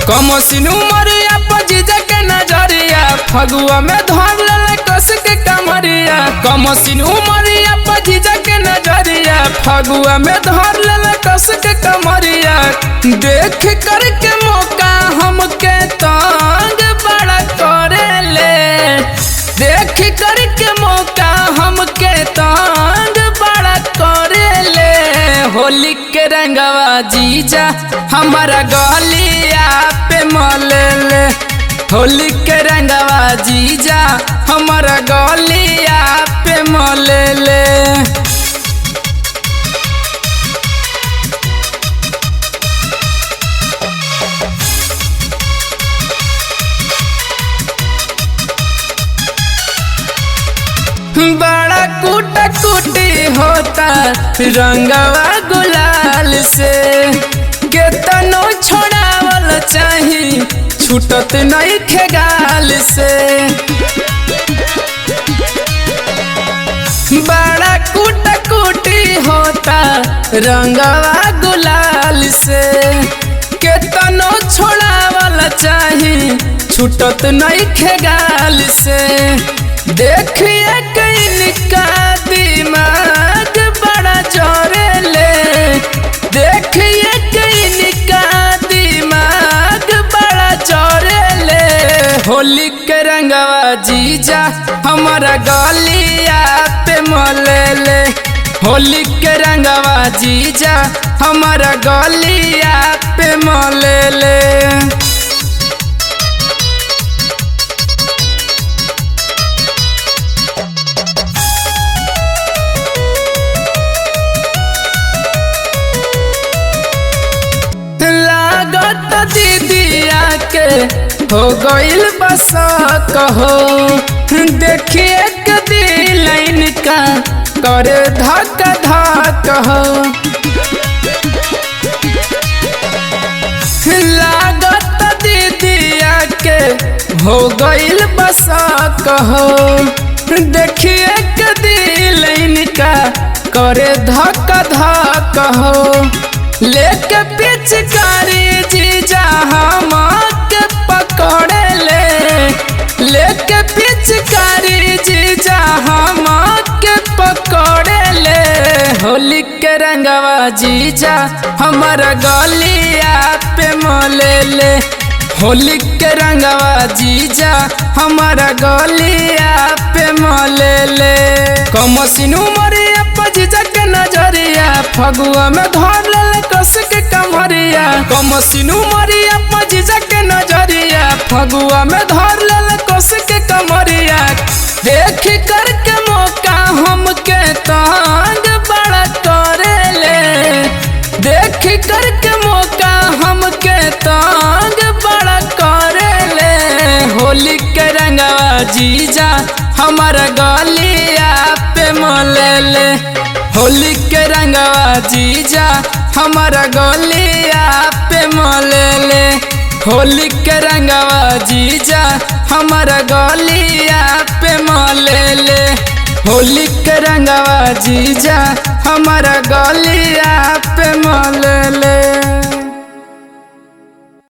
कमसिन उमरिया पजीजा के नजरिया फगुआ में धर ले कस के कमरिया। कमसिन उमरिया पजीजा के नजरिया फगुआ में धर ले कस के कमरिया। देख कर के मौका हमके तंग बड़ा करे ले, देख कर के मौका हमके तंग बड़ा करे ले। होली के रंगवा जीजा हमारा गलिया पे मले ले, होली के रंगवा जीजा हमारा गलिया पे मले ले। बड़ा कूटा कूटी होता रंगवा गुलाल से, केतनो छोड़ावल चाही छूटत नहीं खेगाल से। बड़ा कूटा कूटी होता रंगवा गुलाल से, केतनो छोड़ावल चाही छूटत नहीं खेगाल से। देखिए इनका दिमाग बड़ा जोरे ले, देखिए इनका दिमाग बड़ा जोरे ले। होली के रंगवा जीजा हमारा गलिया पे मले ले, होली के रंगवा जीजा हमारा गलिया पे मले ले। दीदिया के हो गइल बस कहो, देखिए के दिल इनका करे धक धक हो। लागत दीदिया के हो गइल बस कहो, देखिए के दिल इनका करे धक धक हो। लेके पिचकारी जीजा हमके पकड़े ले, लेके पिचकारी जीजा हमके पकड़े ले। होली के रंगवा जीजा हमारा गलिया पे मले ले, होली के रंगवा जीजा हमारा गलिया पे मले ले। कमसिन उमरिया पजीजा के नजरिया फगुआ में धर ले कस के कमरिया। कमसिन उमरिया पजीजा के नजरिया फगुआ में धर ले कस के कमरिया। देख कर के मौका हमके तंग बड़ा करे ले, देख कर के मौका हमके तंग बड़ा करे ले। होली के रंगवा जीजा हमारा गलिया पे मले ले, होली के रंगवा जीजा हमारा गलिया पे मले ले, होली के रंगवा जीजा हमारा गलिया पे मले ले, होली के रंगवा जीजा हमारा गलिया